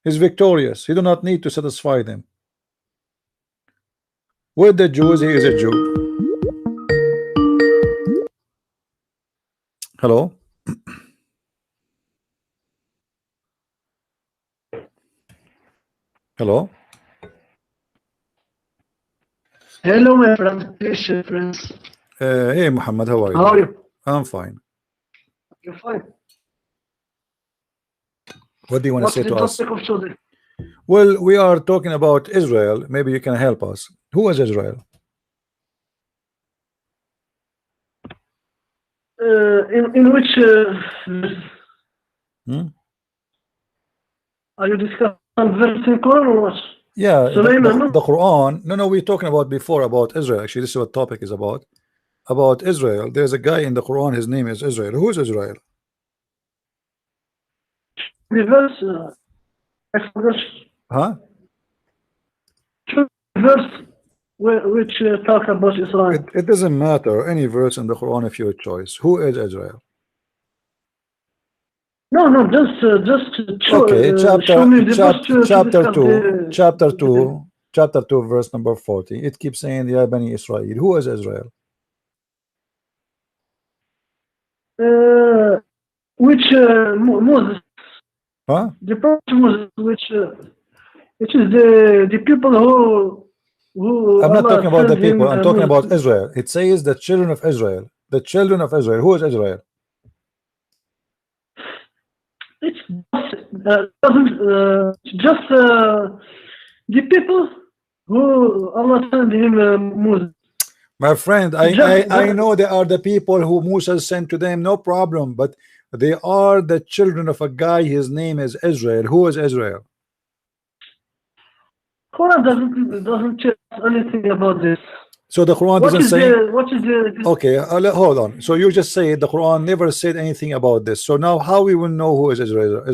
He's victorious. He do not need to satisfy them. With the Jews, he is a Jew. Hello? Hello? Hello, my friend. Friends. Hey, Muhammad, how are you? How are you? I'm fine. You're fine. What do you want to say to us? What's the topic of today? Well, we are talking about Israel. Maybe you can help us. Who is Israel? In which are you discussing verse in Quran or what? Yeah, Sulaiman, the Quran. No, we're talking about before about Israel. Actually, this is what topic is about. About Israel. There's a guy in the Quran. His name is Israel. Who is Israel? The verse, I forgot. Huh? Verse which talk about Israel. It doesn't matter. Any verse in the Quran of your choice. Who is Israel? No, just show, okay, show me the verse chapter 2, verse number 40. It keeps saying, Ya Bani Israel. Who is Israel? Which Moses? Huh? The prophet Moses, which is the people who I'm not Allah talking about the sent him, people. I'm talking Moses. about Israel. It says the children of Israel. The children of Israel. Who is Israel? It's just the people who Allah sent him Moses. My friend, I know they are the people who Musa sent to them, no problem, but they are the children of a guy. His name is Israel. Who is Israel? Quran doesn't tell us anything about this. So the Quran doesn't say. What is the okay, hold on. So you just say the Quran never said anything about this. So now how we will know who is Israel?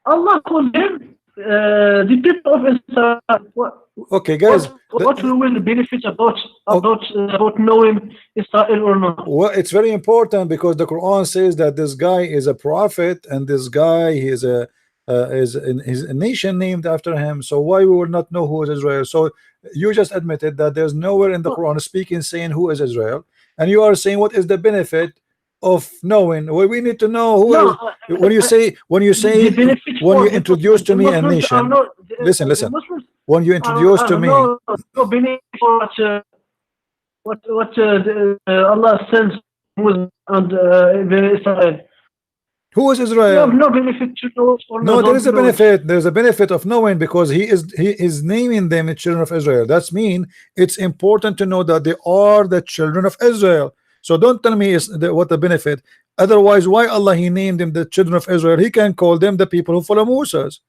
Allah called them the people of Israel. Okay, guys. What we will benefit about knowing Israel or not? Well, it's very important because the Quran says that this guy is a prophet and this guy is a nation named after him. So why we will not know who is Israel? So you just admitted that there's nowhere in the Quran speaking saying who is Israel, and you are saying what is the benefit of knowing? Well, we need to know who is. When you introduce to me a nation, listen. When you introduce to me, no benefit for what Allah sends Moses and Israel. Who is Israel? You have no benefit to know or no, there is a benefit. There's a benefit of knowing because he is naming them the children of Israel. That's mean it's important to know that they are the children of Israel. So don't tell me what the benefit. Otherwise, why Allah he named them the children of Israel? He can call them the people who follow Moses.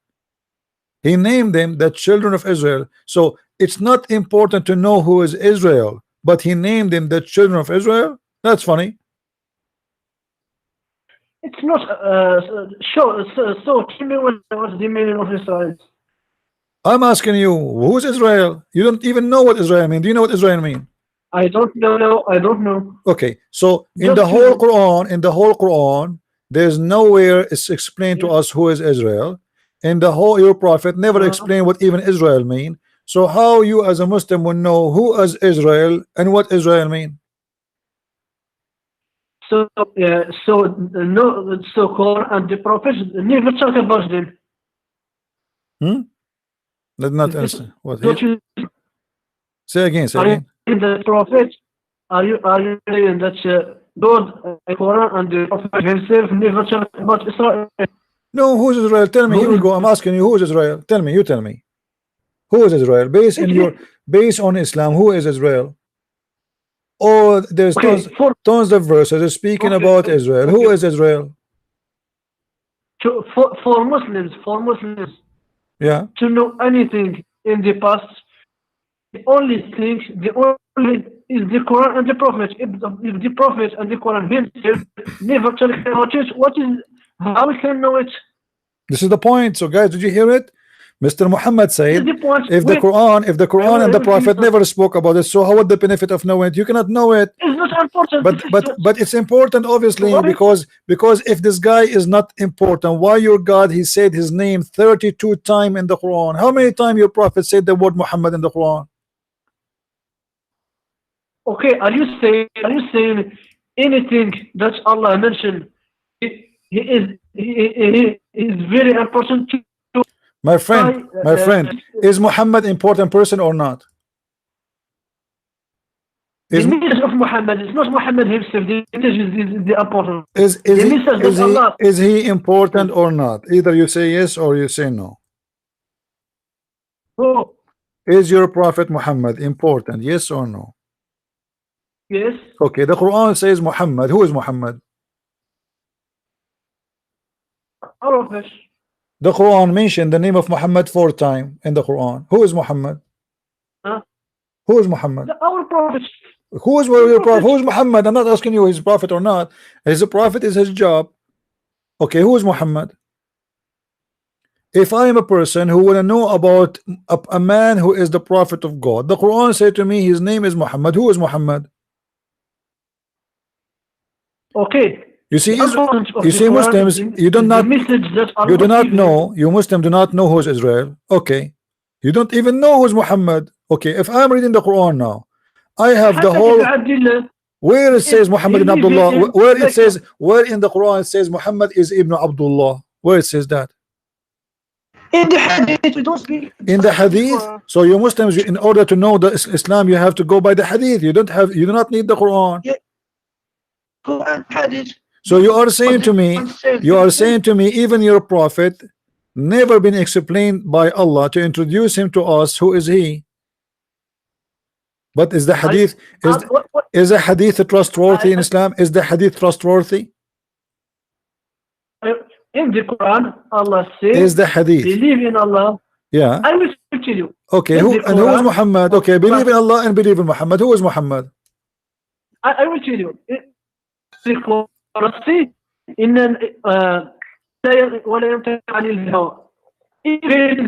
He named them the children of Israel. So it's not important to know who is Israel, but he named them the children of Israel. That's funny. It's not so tell me what's the meaning of Israel. I'm asking you, who's Israel? You don't even know what Israel means. Do you know what Israel means? I don't know. I don't know. Okay, so in the whole Quran, there's nowhere it's explained to us who is Israel. In the whole, your prophet never explained what even Israel mean. So how you as a Muslim will know who is Israel and what Israel mean? So Quran and the prophet never talk about them. Did not understand. What? Say again. The prophet, are you saying that God, Quran and the prophet himself never talk about Israel? No, who's Israel? Tell me. Here we go. I'm asking you, who is Israel? Tell me. You tell me. Who is Israel? Based on Islam, who is Israel? Oh, there's tons of verses speaking about Israel. Who is Israel? For Muslims, yeah, to know anything in the past, the only is the Quran and the Prophet. If the Prophet and the Quran himself never tell about it, how we can know it? This is the point. So guys, did you hear it? Mr. Muhammad This said, is the point. if the Quran and the Prophet It's never spoke about it, so how would the benefit of knowing it? You cannot know it. not important. But it's important, obviously, Right? because if this guy is not important, why your God, he said his name 32 times in the Quran? How many times your prophet said the word Muhammad in the Quran? Okay, are you saying anything that Allah mentioned? He is very important to My friend, is Muhammad important person or not? the message of Muhammad. It's not Muhammad himself. The message is the important. Is he important or not? Either you say yes or you say no. Oh, Is your prophet Muhammad important? Yes or no? yes. Okay, the Quran says Muhammad. Who is Muhammad? All of us. The Quran mentioned the name of Muhammad 4 times in the Quran. Who is Muhammad? Huh? Who is Muhammad? Our prophet. Who is your prophet? Who is Muhammad? I'm not asking you his prophet or not. His prophet is his job. Okay, who is Muhammad? If I am a person who want to know about a man who is the prophet of God, the Quran said to me his name is Muhammad. Who is Muhammad? Okay. You see, Quran, Muslims, you do not know. You Muslims do not know who is Israel. Okay, you don't even know who is Muhammad. Okay, if I'm reading the Quran now, I have the whole. Where it says Muhammad ibn Abdullah, where in the Quran it says Muhammad is Ibn Abdullah, where it says that? In the hadith, we don't speak. In the hadith. So you Muslims, in order to know the Islam, you have to go by the hadith. You do not need the Quran. Yeah. Quran, hadith. So you are saying to me, even your prophet never been explained by Allah to introduce him to us. Who is he? But is the hadith is the hadith trustworthy in Islam? Is the hadith trustworthy? In the Quran, Allah says, is the hadith believe in Allah. Yeah. I will tell you. Okay, who is Muhammad? Okay, believe in Allah and believe in Muhammad. Who is Muhammad? I will tell you. The Quran says, even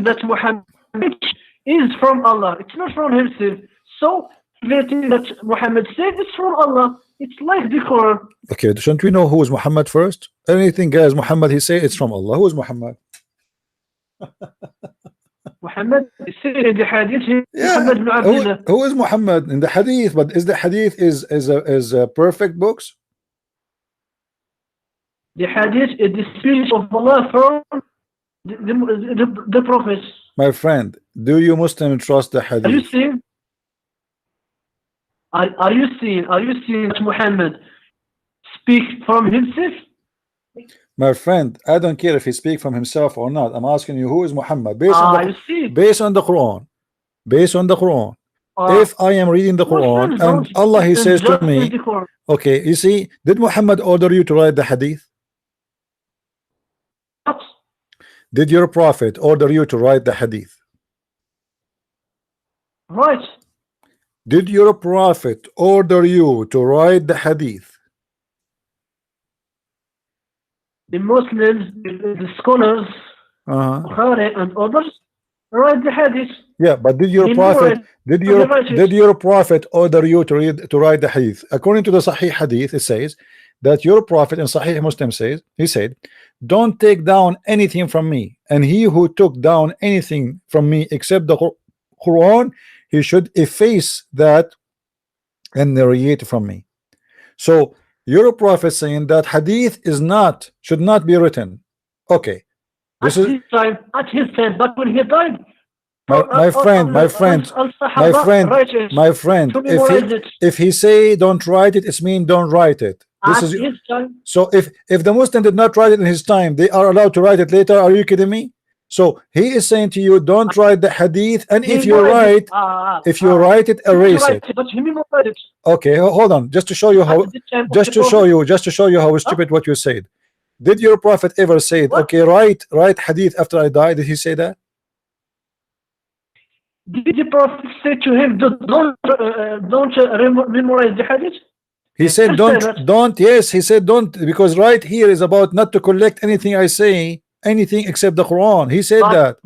that Muhammad is from Allah. It's not from himself. So everything that Muhammad said is from Allah. It's like the Quran. Okay, shouldn't we know who is Muhammad first? Anything guys Muhammad he say it's from Allah. Who is Muhammad? Muhammad is said in the hadith. Yeah. Who is Muhammad in the hadith? But is the hadith is a perfect books? The hadith is the speech of Allah from the prophets. My friend, do you Muslim trust the hadith? Are you seeing? Are you seeing that Muhammad speak from himself? My friend, I don't care if he speak from himself or not. I'm asking you, who is Muhammad? Based on the Quran. Based on the Quran. If I am reading the Quran and Allah he says to me, okay, you see, did Muhammad order you to write the hadith? What? Did your prophet order you to write the hadith? Right. Did your prophet order you to write the hadith? The Muslims, the scholars, Bukhari and others write the hadith. Yeah, but did your prophet order you to write the hadith? According to the Sahih hadith, it says that your prophet in Sahih Muslim says, he said, don't take down anything from me, and he who took down anything from me except the Quran, he should efface that and narrate from me. So your prophet saying that hadith should not be written. Okay, this is at his time, but when he died, my friend, if he say don't write it, it's mean don't write it. This is his time. So if the Muslim did not write it in his time, they are allowed to write it later. Are you kidding me? So he is saying to you, don't write the hadith, and if you write it, erase it. But he memorized it. Okay, hold on, just to show you how stupid what you said. Did your prophet ever say, okay, write hadith after I die? Did he say that? Did the prophet say to him, don't memorize the hadith? He said don't. Yes, he said don't, because right here is about not to collect anything I say, anything except the Quran. He said that.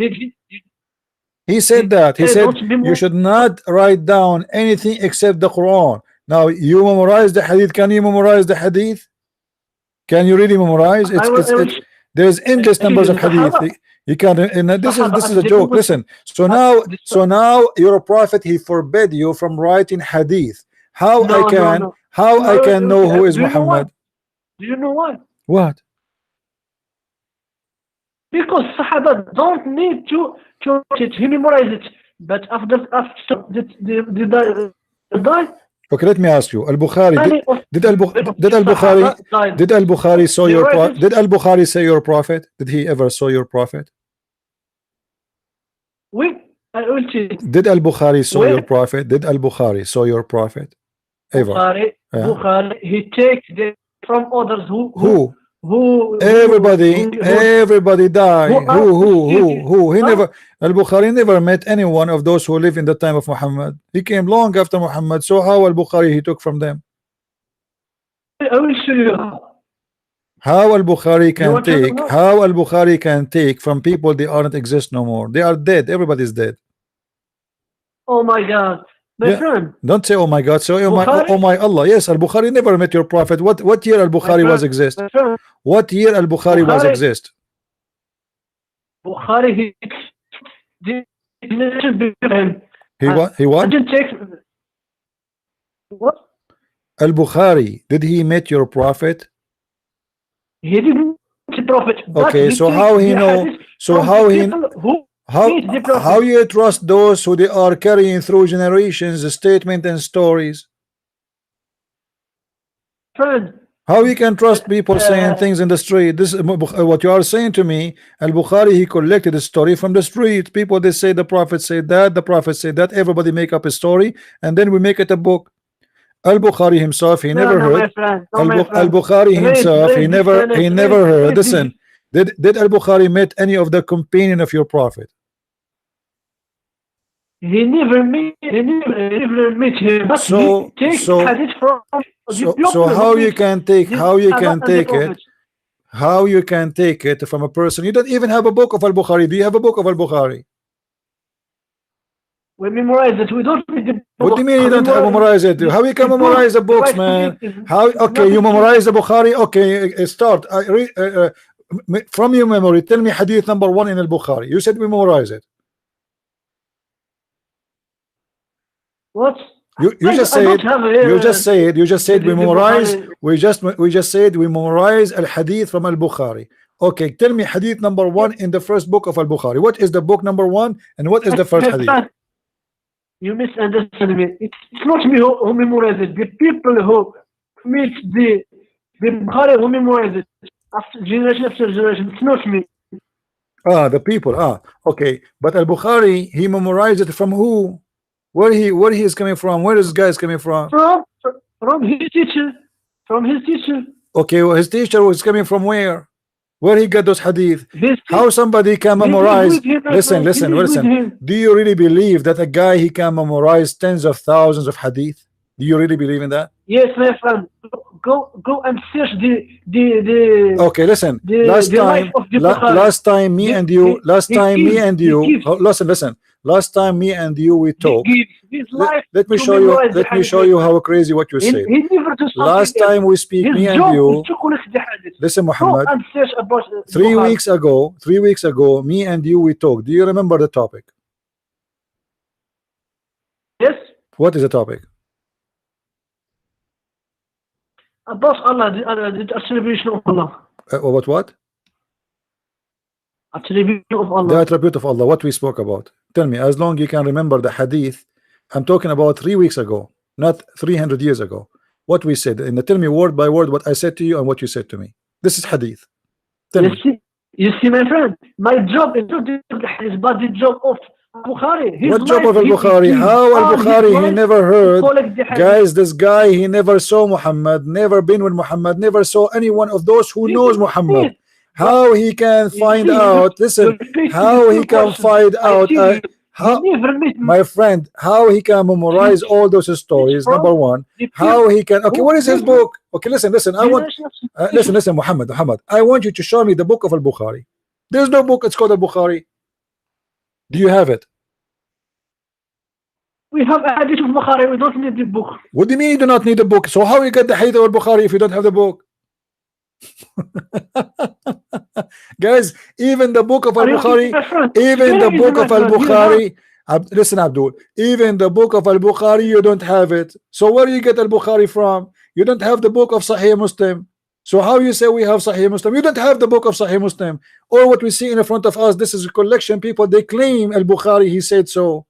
He said that. He said don't be you should not write down anything except the Quran. Now you memorize the hadith. Can you memorize the hadith? Can you really memorize? There's endless numbers of hadith. You can. This is a joke. Listen. So now your prophet, he forbid you from writing hadith. How I can know who is Muhammad? Do you know why? What? Because Sahaba don't need to write it. He memorized it. But after they die. Okay, let me ask you. Al-Bukhari did Al-Bukhari saw your prophet? Did Al-Bukhari say your prophet? Did he ever saw your prophet? I will tell you. Did Al-Bukhari saw your prophet? Did Al-Bukhari saw your prophet? Ever? Bukhari, he takes from others who everybody died. Who? He never. Al-Bukhari never met any one of those who lived in the time of Muhammad. He came long after Muhammad. So how Al-Bukhari he took from them? I will show you how Al-Bukhari can take. How Al-Bukhari can take from people they aren't exist no more. They are dead. Everybody's dead. Oh my God. My friend. Don't say oh my God. Say oh my Allah. Yes, Al-Bukhari never met your prophet. What year Al-Bukhari was exist? What year Al-Bukhari was exist? Bukhari he what? What? Al-Bukhari, did he meet your prophet? He didn't meet the prophet. Okay, so how he know? So how he how you trust those who they are carrying through generations the statement and stories? Friend, how you can trust people saying things in the street? This is what you are saying to me. Al-Bukhari, he collected a story from the street. People, they say the prophet said that, the prophet said that. Everybody make up a story and then we make it a book. Al-Bukhari himself, he never heard. Al-Bukhari himself, he never heard. Listen, did Al-Bukhari met any of the companion of your prophet? He never met him. But so how you can take it from a person? You don't even have a book of Al-Bukhari. Do you have a book of Al-Bukhari? We memorize it. We don't read the book. What do you mean you don't memorize it? How you can memorize the books, man? How? Okay, you memorize the Bukhari. Okay, start. From your memory, tell me hadith number 1 in Al-Bukhari. You said we memorize it. What? You just said we memorize. We just said we memorize al-hadith from Al-Bukhari. Okay, tell me hadith number 1 in the first book of Al-Bukhari. What is the book number 1 and what is the first hadith? You misunderstand me. It's not me who memorize it. The people who meet the Bukhari who memorize it after generation after generation. It's not me. The people. Okay. But Al-Bukhari, he memorized it from who? Where he is coming from? Where is this guy coming from? From his teacher. From his teacher. Okay, well, his teacher was coming from where? Where he got those hadith? How somebody can memorize? Listen. Do you really believe that a guy he can memorize tens of thousands of hadith? Do you really believe in that? Yes, my friend. Go and search the okay, listen. Last time me and you listen. Last time me and you we talked. Let me show you how crazy what you said. Last time we speak, me and you. Listen, Muhammad. 3 weeks ago, me and you we talked. Do you remember the topic? Yes. What is the topic? About Allah, the attribution of Allah. What? Attribution of Allah. The attribute of Allah. What we spoke about. Tell me, as long you can remember the hadith. I'm talking about 3 weeks ago, not 300 years ago. What we said. And tell me word by word what I said to you and what you said to me. This is hadith. You see, my friend, my job is not the hadith, but the job of Bukhari. What job of Al-Bukhari? How Al-Bukhari he never heard? Guys, this guy he never saw Muhammad, never been with Muhammad, never saw any one of those who knows Muhammad. How he can find out? Listen, how he can find out? My friend, how he can memorize all those stories? Number one, how he can? Okay, what is his book? Okay, listen. I want listen, Muhammad. I want you to show me the book of Al-Bukhari. There's no book. It's called Al-Bukhari. Do you have it? We have a hadith of Bukhari. We don't need the book. What do you mean you do not need the book? So how you get the hadith of Bukhari if you don't have the book? Guys, even the book of Al-Bukhari, even the book of Al-Bukhari, listen Abdul, even the book of Al-Bukhari you don't have it. So where do you get Al-Bukhari from? You don't have the book of Sahih Muslim. So how you say we have Sahih Muslim? You don't have the book of Sahih Muslim. Or what we see in front of us, this is a collection people, they claim Al-Bukhari, he said so.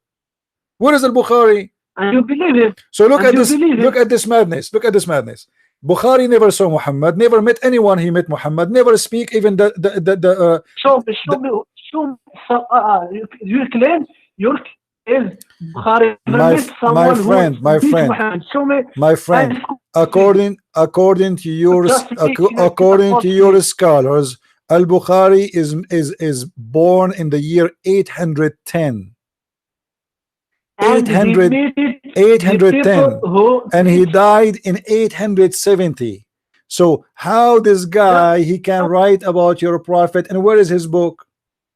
Where is Al-Bukhari? And you believe it. So look at this, look at this madness, look at this madness. Bukhari never saw Muhammad, never met anyone he met Muhammad, never speak even show me, you claim your is Bukhari my friend, according to your scholars, Al-Bukhari is born in the year 810. 810 and he died in 870. So how this guy he can write about your prophet, and where is his book?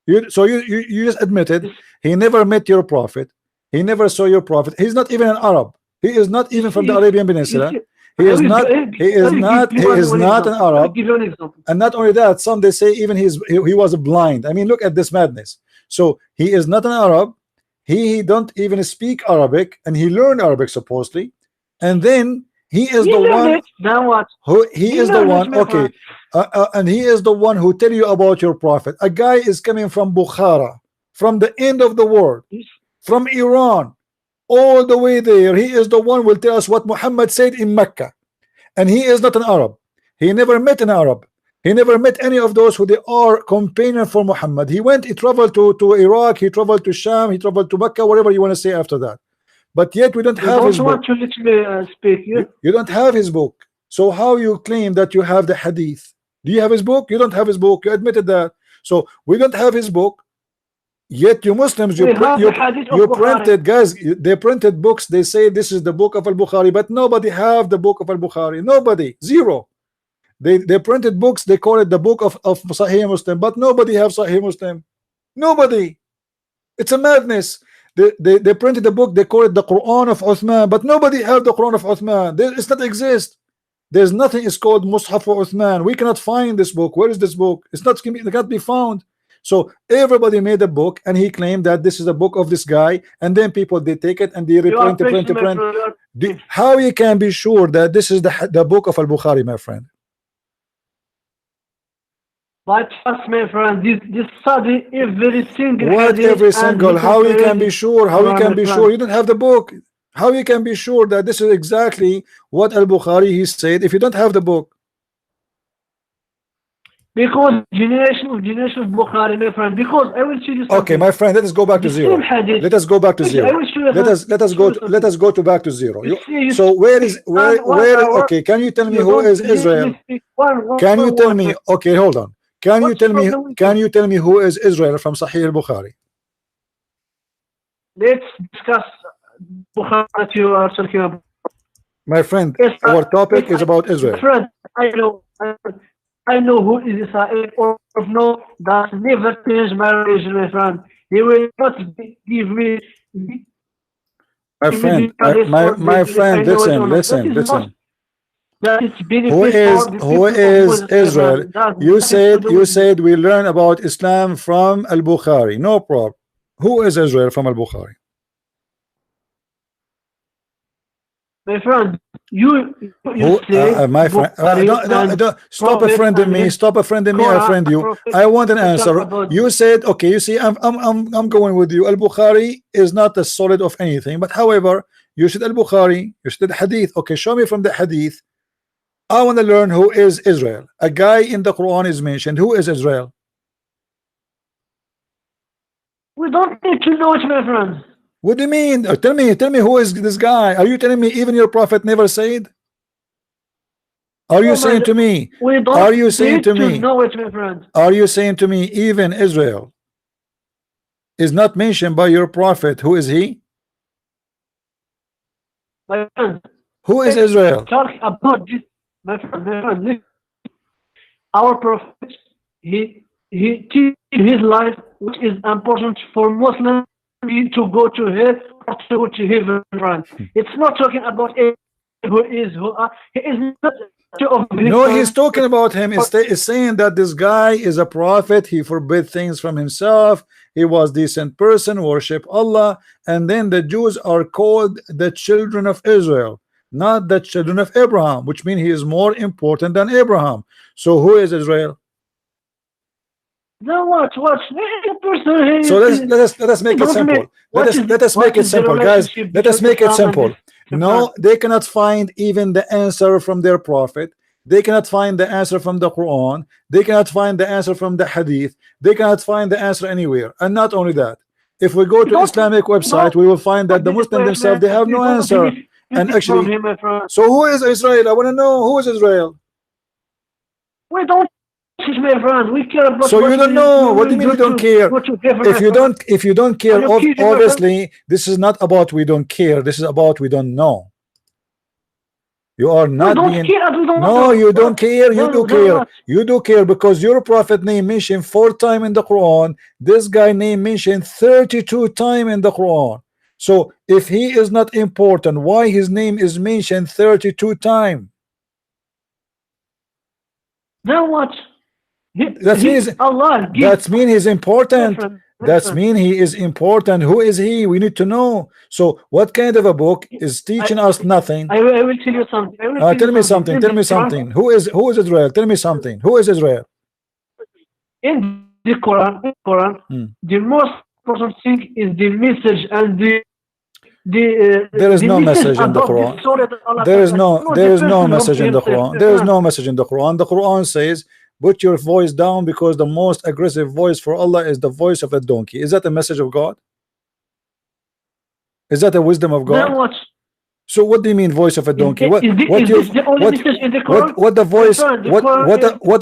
You just admitted he never met your prophet, he never saw your prophet, he's not even an Arab, he is not even from the Arabian Peninsula, he is not an Arab. And not only that, some they say even he was blind. I mean, look at this madness. So he is not an Arab, he don't even speak Arabic, and he learned Arabic supposedly, and then he is the one who and he is the one who tell you about your prophet. A guy is coming from Bukhara, from the end of the world, from Iran, all the way there. He is the one who will tell us what Muhammad said in Mecca, and he is not an Arab. He never met an Arab. He never met any of those who they are companion for Muhammad. He traveled to Iraq, he traveled to Sham, he traveled to Mecca, whatever you want to say after that. But yet we don't have his book. You don't have his book. So how you claim that you have the hadith? Do you have his book? You don't have his book. You admitted that. So we don't have his book. Yet you Muslims, you printed, guys, they printed books. They say this is the book of Al-Bukhari, but nobody have the book of Al-Bukhari. Nobody, zero. They printed books, they call it the book of Sahih Muslim, but nobody have Sahih Muslim. Nobody. It's a madness. They printed the book, they call it the Quran of Uthman, but nobody have the Quran of Uthman. It's not exist. There's nothing is called Mus'haf for Uthman. We cannot find this book. Where is this book? It cannot be found. So everybody made a book, and he claimed that this is a book of this guy, and then people they take it and they reprint. How you can be sure that this is the book of Al-Bukhari, my friend? But trust my friend, this study every single. What every single? How you can be sure? How you can be sure? You don't have the book. How you can be sure that this is exactly what Al-Bukhari he said if you don't have the book? Because generation of Bukhari, my friend. Because I will show you something. Okay, my friend, let us go back to zero. Let us go back to zero. Let us go to back to zero. So where? Okay, can you tell me who is Israel? Can you tell me? Okay, hold on. Can you tell me who is Israel from Sahih al-Bukhari? Let's discuss Bukhari you are talking about. My friend, our topic is about Israel. My friend, I know who is Israel, or no, that never change my religion, my friend. He will not give me. My friend, listen. Who is Israel? You said we learn about Islam from Al-Bukhari. No problem. Who is Israel from Al-Bukhari? My friend, you say my friend, stop offending me. Stop offending me. I offend you. I want an answer. You said, okay. You see, I'm going with you. Al-Bukhari is not a solid of anything, but however, you said Al-Bukhari, you said Hadith. Okay, show me from the Hadith. I want to learn who is Israel. A guy in the Quran is mentioned. Who is Israel? We don't need to know it, my friend. What do you mean? Tell me who is this guy? Are you telling me even your prophet never said? Are you saying to me? Are you saying to me? Know it, my friend. Are you saying to me even Israel is not mentioned by your prophet? Who is he? My friend. Who is Israel? Talk about this, my friend. Our prophet, he teach his life, which is important for Muslims. me to go to hell or to go to heaven, friend. It's not talking about who is who are. He is not of No, he's talking about him. Is saying that this guy is a prophet. He forbid things from himself. He was decent person, worship Allah, and then the Jews are called the children of Israel, not the children of Abraham, which means he is more important than Abraham. So who is Israel? Now what? So let us make it simple. Let us make it simple, guys. Let us make it simple. No, they cannot find even the answer from their prophet. They cannot find the answer from the Quran. They cannot find the answer from the Hadith. They cannot find the answer anywhere. And not only that, if we go to Islamic website, we will find that the Muslims themselves, they have no answer. And actually, so who is Israel? I want to know who is Israel. We don't, my friend. We care about. So you don't know. What do you mean you don't care? If you don't care, obviously this is not about we don't care. This is about we don't know. You are not being. No, you don't care. You do care. You do care because your prophet name mentioned 4 times in the Quran. This guy name mentioned 32 times in the Quran. So if he is not important, why his name is mentioned 32 times? Then what? That means Allah. That means he's important. That means he is important. Who is he? We need to know. So what kind of a book is teaching us nothing? I will tell you something. Tell me something. Tell me something. Who is Israel? Tell me something. Who is Israel? In the Quran, the most important thing is the message and the there is no message in the Quran. There is no message in the Quran. There is no message in the Quran. The Quran says, put your voice down because the most aggressive voice for Allah is the voice of a donkey. Is that a message of God? Is that a wisdom of God? Then what? So what do you mean voice of a donkey? What the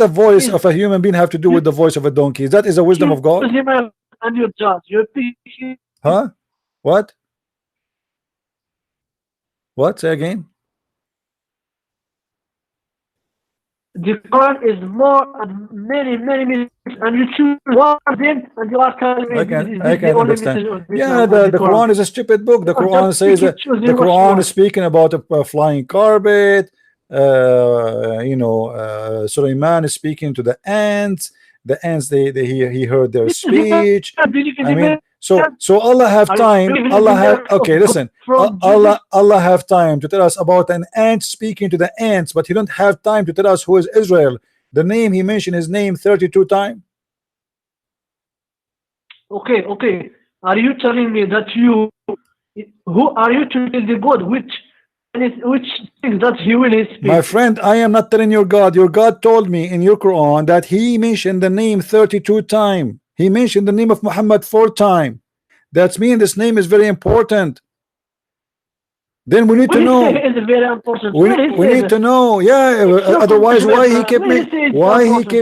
voice of a human being have to do with the voice of a donkey? That is a wisdom of God? And your judge. Huh? What? What? Say again. The Quran is more many and you choose one of them and you are telling me I can understand. Yeah, the Quran is a stupid book. The Quran says the Quran is speaking about a flying carpet. Sulaiman is speaking to the ants. The ants he heard their speech. I mean, so Allah have time. Okay, listen. Allah have time to tell us about an ant speaking to the ants, but he don't have time to tell us who is Israel. The name he mentioned his name 32 times. Okay. Are you telling me that who are you to tell the God which things that he will speak? My friend, I am not telling your God. Your God told me in your Quran that he mentioned the name 32 times. He mentioned the name of Muhammad 4 times. That means this name is very important. Then we need to know. Very important. We need to know. Yeah. Otherwise, why he kept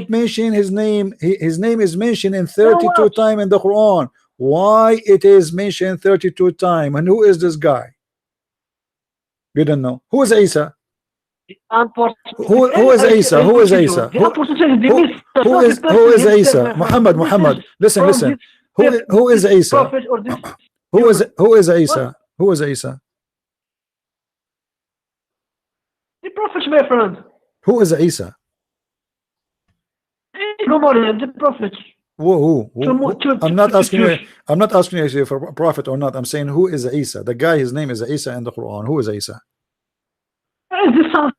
mentioning his name? His name is mentioned in 32 times in the Quran. Why it is mentioned 32 times? And who is this guy? You don't know. Who is Isa? Who is Isa? Who is Isa? Who is Isa? Muhammad. Listen. Who is Isa? Who is Isa? Who is Isa? The prophet, my friend. Who is Isa? The prophet. Who? I'm not asking you. I'm not asking you if you're a prophet or not. I'm saying who is Isa? The guy. His name is Isa in the Quran. Who is Isa? The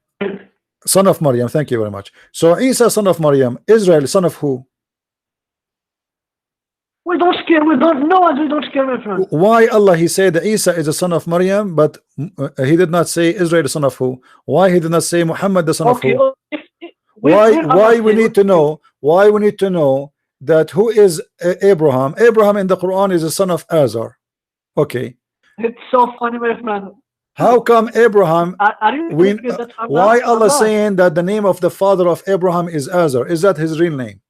son of Maryam. Thank you very much. So Isa, son of Maryam. Israel, son of who? We don't care. We don't know, and we don't care, my friend. Why Allah he said that Isa is the son of Maryam, but he did not say Israel the son of who? Why he did not say Muhammad the son of who? Why we need to know? Why we need to know that who is Abraham? Abraham in the Quran is the son of Azar. Okay. It's so funny, my friend. How come Abraham? Why Allah saying that the name of the father of Abraham is Azar? Is that his real name?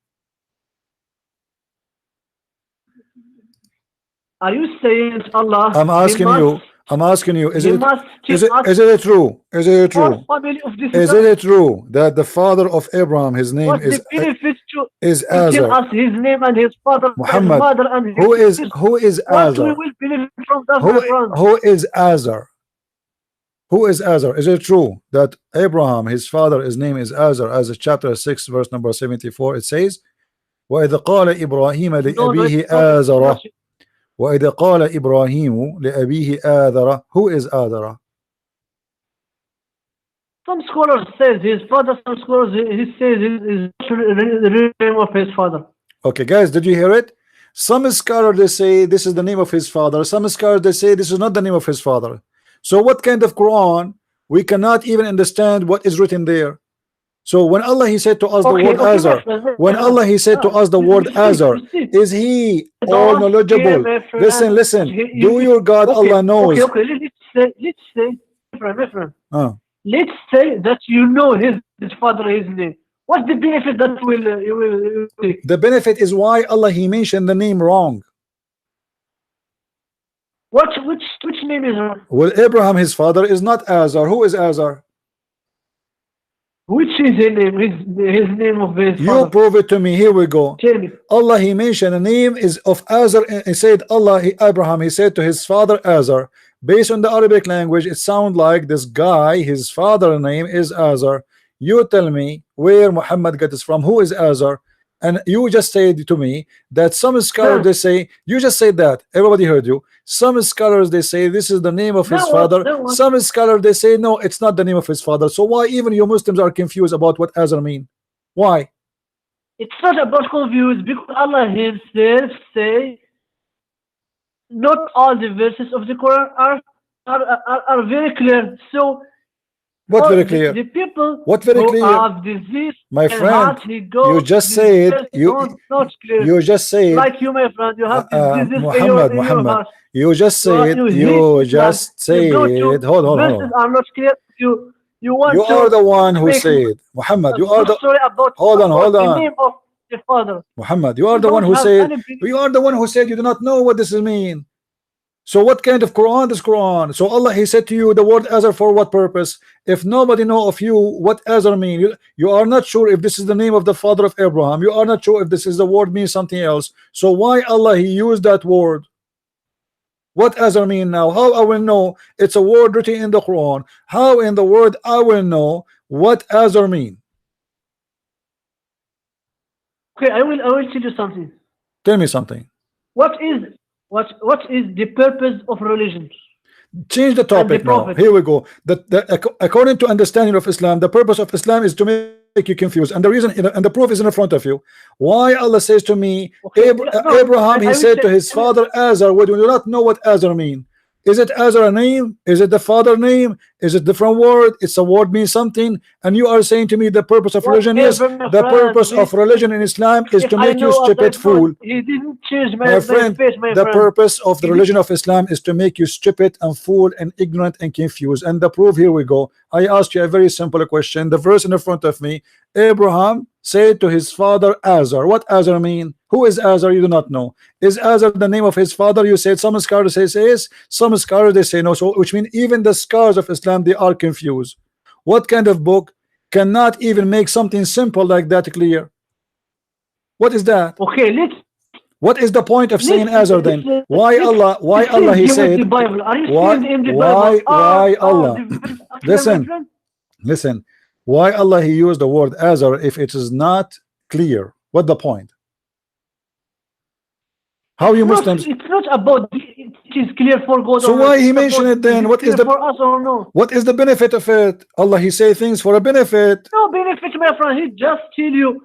Are you saying Allah? I'm asking you. I'm asking you, He must tell us is it true? Is it what true? family of this Is guy. it true that the father of Abraham, his name What's the benefit to tell Azar? us his name and his father, his Muhammad, mother, and his who is what we Azar? will benefit from that, my friend? Who is Azar? Who is Azar? Is it true that Abraham, his father, his name is Azar, as chapter 6, verse number 74, it says, وَإِذْ قَالَ إِبْرَاهِيمَ No, no, لِأَبِيهِ it's not. آزَرَ وَإِذْ قَالَ إِبْرَاهِيمُ لِأَبِيهِ آذَرَ. Who is Azara? Some scholars says his father. Some scholars he says is the real name of his father. Okay, guys, did you hear it? Some scholars they say this is the name of his father. Some scholars they say this is not the name of his father. So what kind of Quran? We cannot even understand what is written there. So when Allah he said to us the word Azar, when Allah he said to us the word Azar, is he all knowledgeable? Listen. Do your God Allah knows? Okay. Let's say, my friend. Let's say that you know his father, his name. What's the benefit that you will take? The benefit is why Allah he mentioned the name wrong. Which name is wrong? Well, Abraham his father is not Azar. Who is Azar? Which is his name? His name of his father. You prove it to me. Here we go. Tell me. Allah he mentioned the name is of Azar. He said Abraham he said to his father Azar. Based on the Arabic language, it sounds like this guy, his father name is Azar. You tell me where Muhammad got this from. Who is Azar? And you just said to me that some scholars they say, you just said that everybody heard you. Some scholars they say this is the name of his father. Some scholars they say no, it's not the name of his father. So why even you Muslims are confused about what Azar mean? Why? It's not about confused, because Allah himself say not all the verses of the Quran are very clear. So what very clear? The people what very who clear? have disease, my friend, you just said you just said like you, my friend, you have disease Muhammad, in your heart. You just said hold on. Verses are not clear. You are the one who said, Muhammad, you are the story about hold on the name of the father. Muhammad, you are the one who said you do not know what this mean. So what kind of Quran is Quran? So Allah he said to you the word Azar for what purpose? If nobody know of you what Azar mean, you are not sure if this is the name of the father of Abraham, you are not sure if this is the word means something else. So why Allah he used that word? What Azar mean now? How I will know it's a word written in the Quran? How in the word I will know what Azar mean? Okay, I will tell you something. Tell me something. What is the purpose of religion? Change the topic now. Here we go. According to understanding of Islam, the purpose of Islam is to make you confused, and the reason and the proof is in front of you. Why Allah says to me, Abraham he said to his father Azar, we do not know what Azar mean. Is it Azar a name? Is it the father name? Is it different word? It's a word means something, and you are saying to me the purpose of religion is the purpose of religion in Islam is to make you stupid fool. He didn't change my friend. The purpose of the religion of Islam is to make you stupid and fool and ignorant and confused. And the proof, here we go. I asked you a very simple question. The verse in front of me, Abraham said to his father Azar. What Azar mean? Who is Azar? You do not know. Is Azar the name of his father? You said some scholars say yes, some scholars they say no. So which means even the scholars of Islam they are confused. What kind of book cannot even make something simple like that clear? What is that? Okay, what is the point of saying Azar then? Why Allah he said why Allah listen why Allah he used the word Azar if it is not clear? What the point? How you Muslims? It's not about it is clear for God. So why he mentioned it then? What is the for us or no? What is the benefit of it? Allah he say things for a benefit. No benefit, my friend. He just tell you.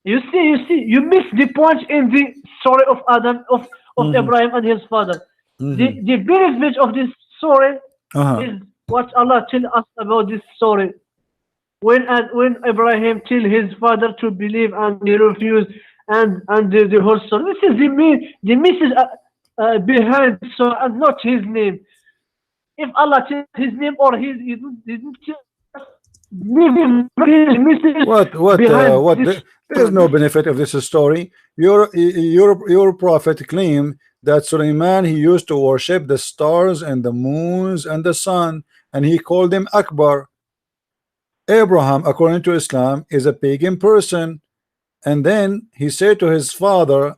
You see, you miss the point in the story of Adam of Abraham and his father. The benefit of this story is what Allah tell us about this story. When Abraham tell his father to believe and he refused, and the whole story. This is the message behind the story and not his name. If Allah tells his name or he didn't what there is no benefit of this story. Your prophet claimed that Suleiman, he used to worship the stars and the moons and the sun, and he called them Akbar. Abraham, according to Islam, is a pagan person. And then he said to his father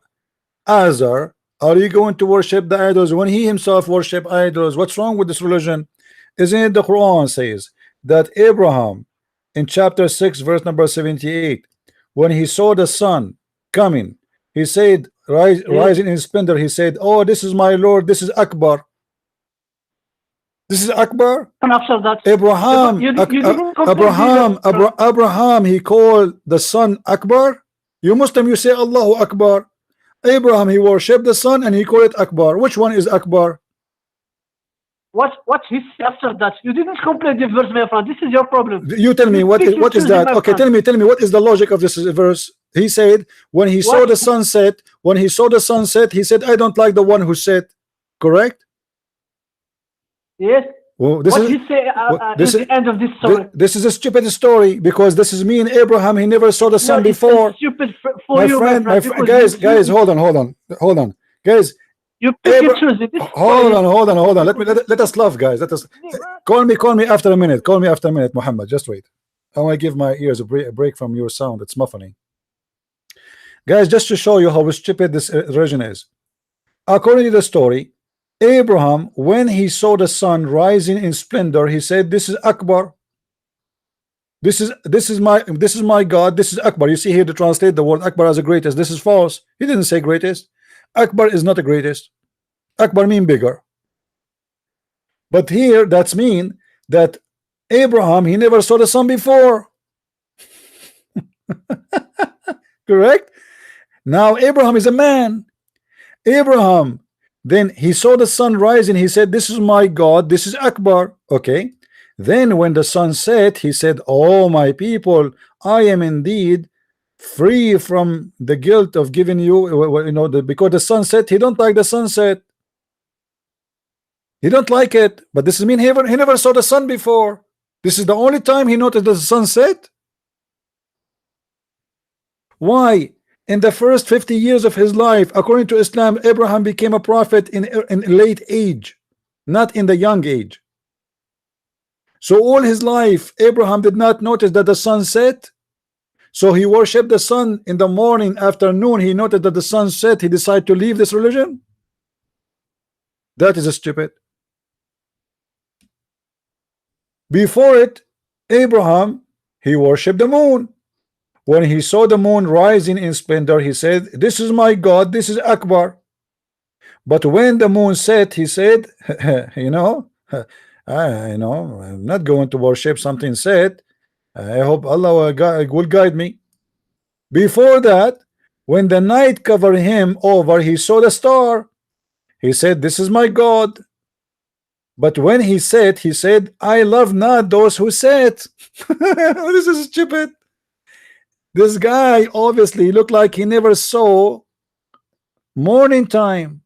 Azar, are you going to worship the idols when he himself worship idols? What's wrong with this religion? Isn't it the Quran says that Abraham in chapter 6 verse number 78, when he saw the sun coming, he said, rising in splendor, he said, oh, this is my Lord, this is Akbar. This is Akbar. And after that, Abraham, Abraham, he called the sun Akbar. You Muslim, you say Allahu Akbar. Abraham, he worshipped the sun and he called it Akbar. Which one is Akbar? What he said after that? You didn't complete the verse, my friend. This is your problem. You tell me what is that? Okay, tell me what is the logic of this verse? He said when he saw the sunset, he said, I don't like the one who set. Correct? Yes. Well, this what is he say this is the end of this story. This is a stupid story because this is me and Abraham. He never saw the sun before. Stupid for my you, friend, my friend. Guys, hold on, guys. You pick and choose it. Hold on. Let us love, guys. Let us call me after a minute. Call me after a minute, Muhammad. Just wait. I want to give my ears a break from your sound. It's muffling. Guys, just to show you how stupid this religion is. According to the story, Abraham, when he saw the sun rising in splendor, he said, this is Akbar. This is my God. This is Akbar. You see here to translate the word Akbar as the greatest. This is false. He didn't say greatest. Akbar is not the greatest. Akbar mean bigger. But here that's mean that Abraham, he never saw the sun before. Correct? Now Abraham is a man. Abraham, then he saw the sun rising. He said, this is my God. This is Akbar. Okay. Then when the sun set, he said, oh my people, I am indeed free from the guilt of giving you, because the sunset, he don't like the sunset. He don't like it. But this is mean he never saw the sun before. This is the only time he noticed the sunset. Why? In the first 50 years of his life, according to Islam, Abraham became a prophet in late age, not in the young age. So all his life, Abraham did not notice that the sun set. So he worshipped the sun in the morning, afternoon. He noted that the sun set. He decided to leave this religion. That is stupid. Before it, Abraham, he worshipped the moon. When he saw the moon rising in splendor, he said, this is my God, this is Akbar. But when the moon set, he said, I'm not going to worship something set. I hope Allah will guide me. Before that, when the night covered him over, he saw the star. He said, this is my God. But when he said, I love not those who said. This is stupid. This guy obviously looked like he never saw morning time.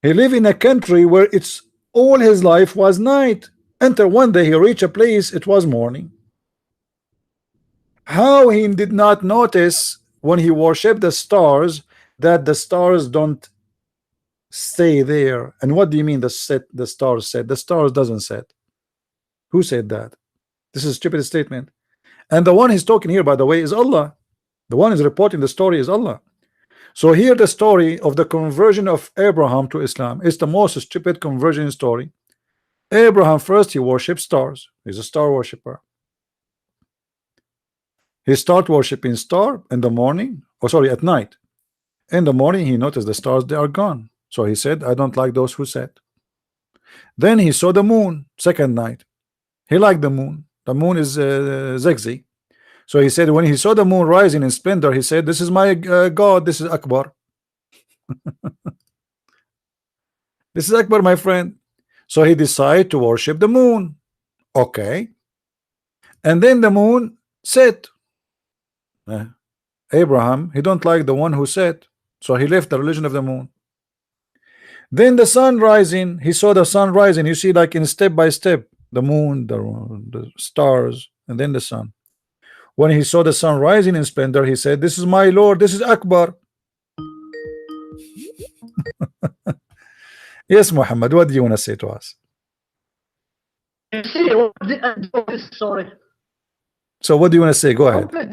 He lived in a country where it's all his life was night. Until one day he reached a place, it was morning. How he did not notice when he worshipped the stars that the stars don't stay there? And what do you mean the stars set? The stars doesn't set. Who said that? This is a stupid statement. And the one he's talking here, by the way, is Allah. The one who's reporting the story is Allah. So here the story of the conversion of Abraham to Islam is the most stupid conversion story. Abraham first, he worshipped stars. He's a star worshipper. He started worshiping star in the morning, at night. In the morning he noticed the stars, they are gone. So he said, I don't like those who set. Then he saw the moon, second night. He liked the moon. The moon is zigzag. So he said, when he saw the moon rising in splendor, he said, this is my God, this is Akbar. This is Akbar, my friend. So he decided to worship the moon. Okay. And then the moon set. Abraham, he don't like the one who set. So he left the religion of the moon. Then the sun rising, he saw the sun rising. You see, like in step by step, the moon, the stars, and then the sun. When he saw the sun rising in splendor, he said, this is my Lord, this is Akbar. Yes, Muhammad, what do you want to say to us? You see, what the end of this story? So what do you want to say? Go ahead. Complete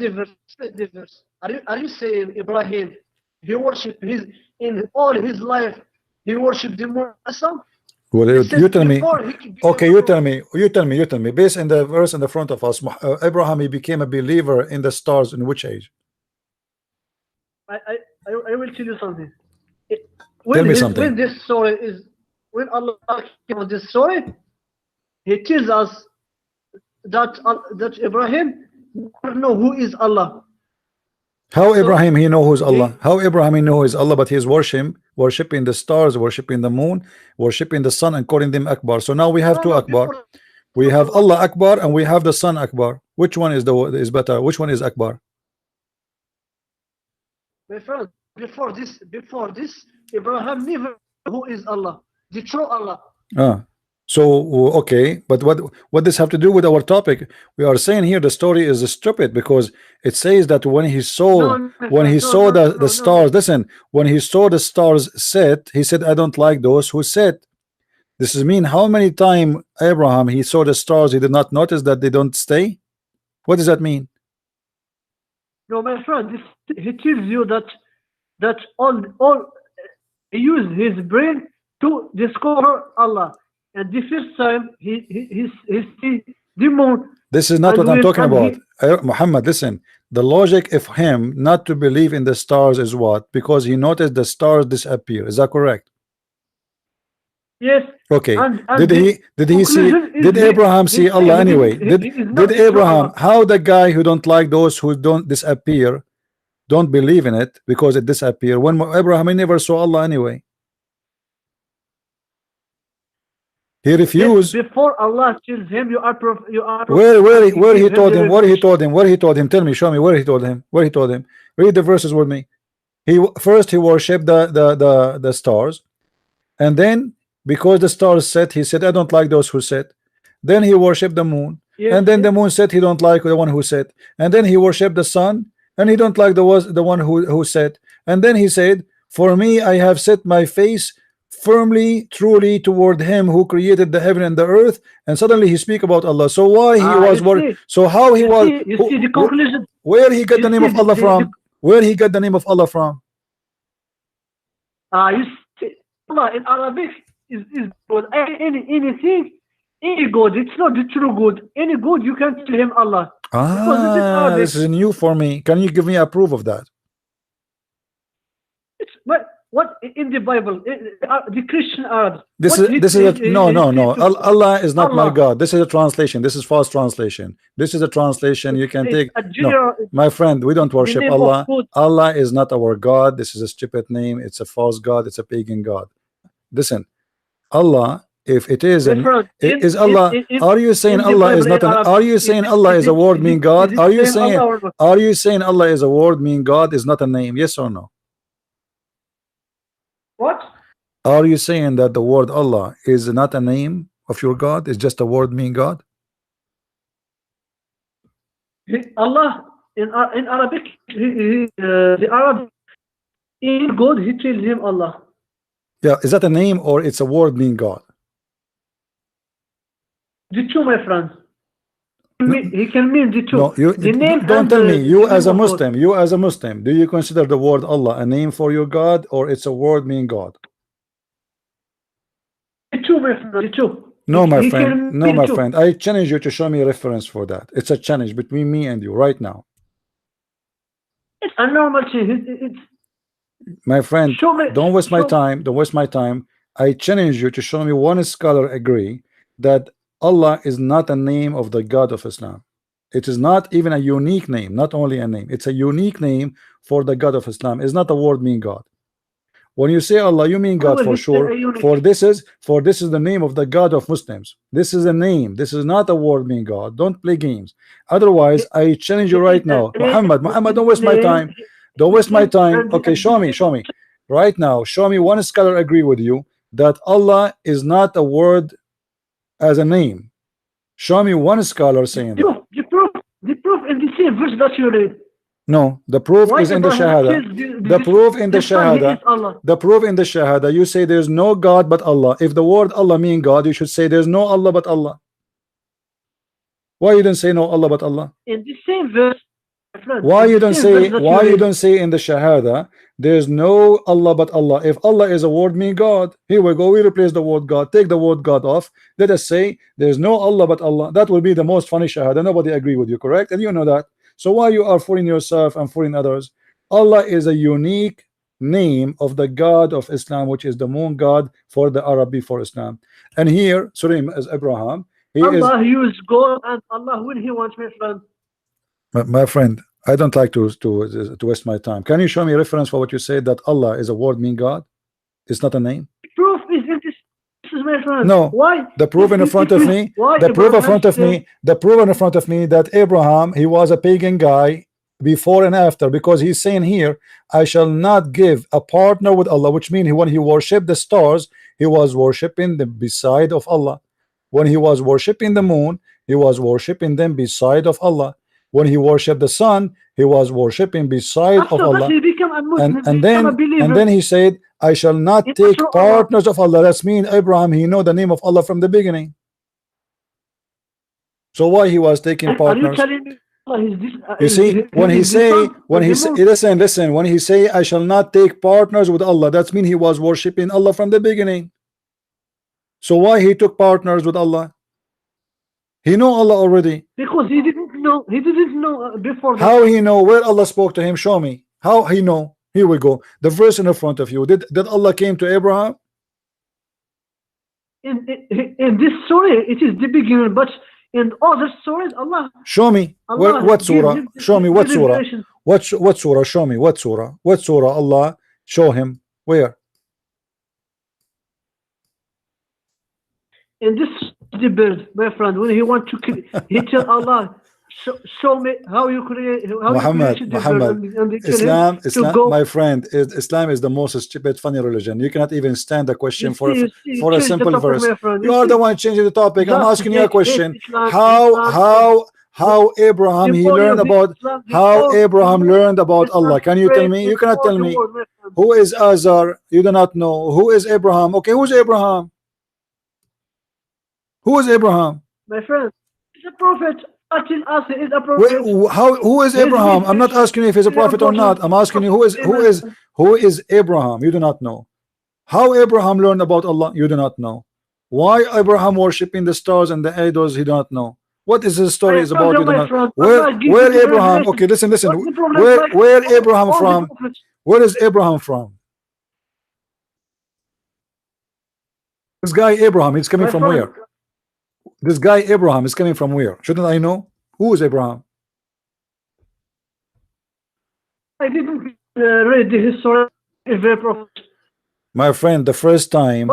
difference. Are you saying Ibrahim, he worshipped his in all his life, he worshipped the moon and sun? Well, you tell me. Okay, you tell me. Based on the verse in the front of us, Abraham, he became a believer in the stars in which age? I will tell you something. Tell me something. When this story is, when Allah came with this story, He tells us that Ibrahim never know who is Allah. How Abraham he know who's Allah? How Abraham he know who is Allah, but he's worshiping the stars, worshiping the moon, worshiping the sun, and calling them Akbar. So now we have two Akbar. We have Allah Akbar and we have the Sun Akbar. Which one is better? Which one is Akbar? My friend, before this, Abraham never knew who is Allah, the true Allah. So okay, but what does have to do with our topic? We are saying here the story is stupid because it says that when he saw the stars, listen, when he saw the stars set, he said, I don't like those who set. This is mean how many times Abraham he saw the stars, he did not notice that they don't stay? What does that mean? No, my friend, he tells you that all he used his brain to discover Allah. And the first time he see the moon. This is not what I'm talking about. Muhammad, listen. The logic of him not to believe in the stars is what? Because he noticed the stars disappear. Is that correct? Yes. Okay. Did Abraham see Allah anyway? Did Abraham, how the guy who don't like those who don't disappear, don't believe in it because it disappear, when Abraham he never saw Allah anyway? He refused. Before Allah tells him you are where he told him, tell me, show me where he told him, read the verses with me. He worshipped the stars, and then because the stars set, he said I don't like those who set. Then he worshipped the moon, and then the moon said he don't like the one who set, and then he worshipped the sun and he don't like the one who set, and then he said, for me I have set my face firmly, truly toward him who created the heaven and the earth, and suddenly he speak about Allah. So why he was worried? So how he was? You see the conclusion. Where he got the name of Allah from? Where he got the name of Allah from? You see, Allah in Arabic is good. Anything, any good. It's not the true good. Any good you can tell him Allah. This is new for me. Can you give me a proof of that? What in the Bible, the Christian Arabs? No. Allah is not my God. This is a translation. This is false translation. This is a translation you can take. No, my friend, we don't worship Allah. Allah is not our God. This is a stupid name. It's a false God. It's a pagan God. Listen, Allah. If it is, is Allah? Are you saying Allah is not? Are you saying Allah is a word mean God? Are you saying Allah is a word mean God is not a name? Yes or no? What? Are you saying that the word Allah is not a name of your God? It's just a word mean God? Allah in Arabic, the Arab in God, he tells him Allah. Yeah, is that a name or it's a word mean God? The two, my friend. He can mean the two. No, don't tell me. You as a Muslim, do you consider the word Allah a name for your God or it's a word mean God? The two, my friend. The two. No, my friend. No, my friend. I challenge you to show me a reference for that. It's a challenge between me and you right now. It's a normal thing. My friend, don't waste my time. Don't waste my time. I challenge you to show me one scholar agree that Allah is not a name of the God of Islam. It is not even a unique name, not only a name. It's a unique name for the God of Islam. It's not a word mean God. When you say Allah, you mean God for sure. For this is the name of the God of Muslims. This is a name. This is not a word mean God. Don't play games. Otherwise, I challenge you right now. Muhammad, don't waste my time. Don't waste my time. Okay, show me. Right now, show me one scholar agree with you that Allah is not a word as a name. Show me one scholar saying that. The proof in the same verse that you read. No, the proof Why is in the Abraham Shahada. kills The proof in the the son, he Shahada. is Allah. The proof in the Shahada. You say there's no God but Allah. If the word Allah mean God, you should say there's no Allah but Allah. Why you don't say no Allah but Allah? In the same verse, my friend, Why in you the don't same say? verse that Why you you read, don't say in the Shahada there's no Allah but Allah? If Allah is a word mean God, here we go. We replace the word God. Take the word God off. Let us say there's no Allah but Allah. That will be the most funny Shahada. Nobody agree with you, correct? And you know that. So why you are fooling yourself and fooling others? Allah is a unique name of the God of Islam, which is the moon God for the Arabic for Islam. And here, Surim as Abraham, he is. Allah used God and Allah when he wants, my friend. My friend, I don't like to waste my time. Can you show me a reference for what you said that Allah is a word mean God? It's not a name. Proof is in this, my friend. No, Why? the proof in front of me. Why The proof in Abraham front of said, me. The proof in front of me that Abraham, he was a pagan guy before and after, because he's saying here, I shall not give a partner with Allah, which means when he worshipped the stars, he was worshiping them beside of Allah. When he was worshiping the moon, he was worshiping them beside of Allah. When he worshipped the sun, he was worshiping beside of after that Allah. he became a Muslim, And became a believer. then he said, I shall not in take Allah. partners of Allah. That's mean Abraham, he know the name of Allah from the beginning. So why he was taking Are you partners? telling me Allah is this? You see, when he is the say, son when of he the say, moon? listen, when he say, I shall not take partners with Allah, that's mean he was worshiping Allah from the beginning. So why he took partners with Allah? He know Allah already. Because he didn't know. He didn't know before that. How he know? Where Allah spoke to him? Show me. How he know? Here we go. The verse in the front of you. Did Allah came to Abraham? In this story, it is the beginning, but in other stories, Allah. Show me. Allah What surah? Show me what the surah. revelation. What surah? Show me what surah. What surah Allah show him? Where? In this the bird, my friend, when he want to kill, he tell Allah, show me how you create, how you created the bird, and they tell Islam, him to go. my friend, Islam is the most stupid, funny religion. You cannot even stand the question You for see, for a change the simple topic, verse. my friend. You are the one changing the topic. I'm Just asking you a question. Islam, How Abraham he before you learned hate about Islam, how before Abraham you learned about Islam, Allah? Can you tell me? You cannot tell the me. word, my friend. Who is Azar? You do not know. Who is Abraham? Okay, who's Abraham? Who is Abraham? My friend, he's a prophet. Until us, he is a prophet. Who is Abraham? I'm not asking you if he's a prophet or not. I'm asking you who is Abraham? You do not know. How Abraham learned about Allah? You do not know. Why Abraham worshiping the stars and the idols? He do not know. What is his story is about? You do not. Where Abraham? Okay, listen. Where Abraham from? Where is Abraham from? This guy Abraham, he's coming from where? This guy Abraham is coming from where? Shouldn't I know? Who is Abraham? I didn't read the history of the prophet. My friend, the first time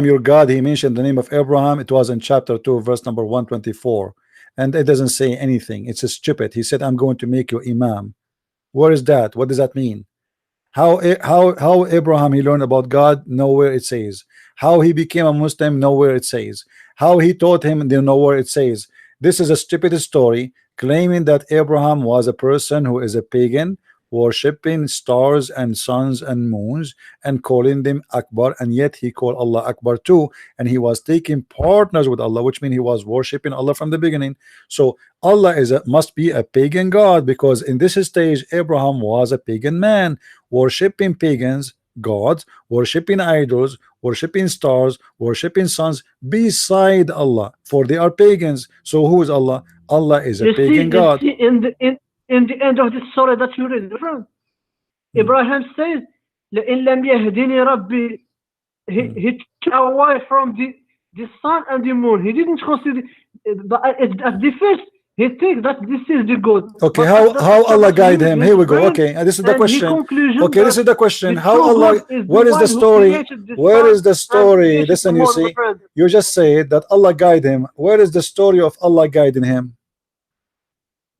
your God he mentioned the name of Abraham, it was in chapter 2 verse number 124, and it doesn't say anything. It's a stupid. He said, I'm going to make you imam. Where is that? What does that mean? How Abraham he learned about God? Nowhere it says. How he became a Muslim? Nowhere it says. How he taught him? Nowhere it says. This is a stupid story claiming that Abraham was a person who is a pagan, worshipping stars and suns and moons and calling them Akbar, and yet he called Allah Akbar too, and he was taking partners with Allah, which means he was worshipping Allah from the beginning. So Allah must be a pagan God, because in this stage Abraham was a pagan man, worshipping pagans gods, worshipping idols, worshipping stars, worshipping suns beside Allah, for they are pagans. So who is Allah? Allah is a pagan God. You see in the end of the story that you read, Abraham says, لَإِن لَمْ يَهْدِنِي رَبِّي. He took away from the sun and the moon. He didn't consider, but at the first he thinks that this is the God. Okay, how Allah guide him? Here we go. Okay, this is the question. Okay, this is the question. How Allah? What is the story? Where is the story? Listen, you see, you just say that Allah guide him. Where is the story of Allah guiding him?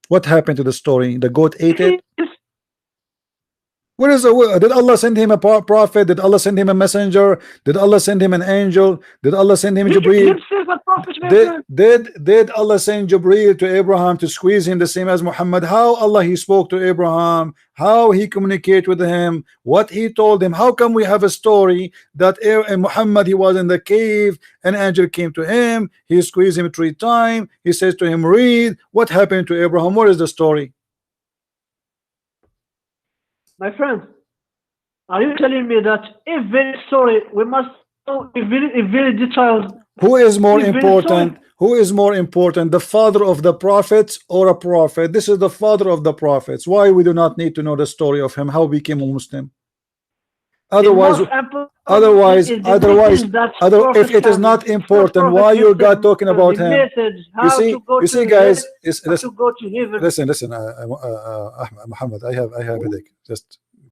What happened to the story? The goat ate it. Where is the, did Allah send him a prophet? Did Allah send him a messenger? Did Allah send him an angel? Did Allah send him Jibreel? Did Allah send Jibreel to Abraham to squeeze him the same as Muhammad? How Allah he spoke to Abraham, how he communicated with him, what he told him? How come we have a story that Muhammad, he was in the cave, an angel came to him, he squeezed him 3 times, he says to him, read. What happened to Abraham? What is the story? My friend, are you telling me that if very story we must know if very detailed? Who is more important? Who is more important, the father of the prophets or a prophet? This is the father of the prophets. Why we do not need to know the story of him, how he became a Muslim? Otherwise, if it is not important, why you got talking about him? You see, guys, listen, Muhammad, I have a headache. Just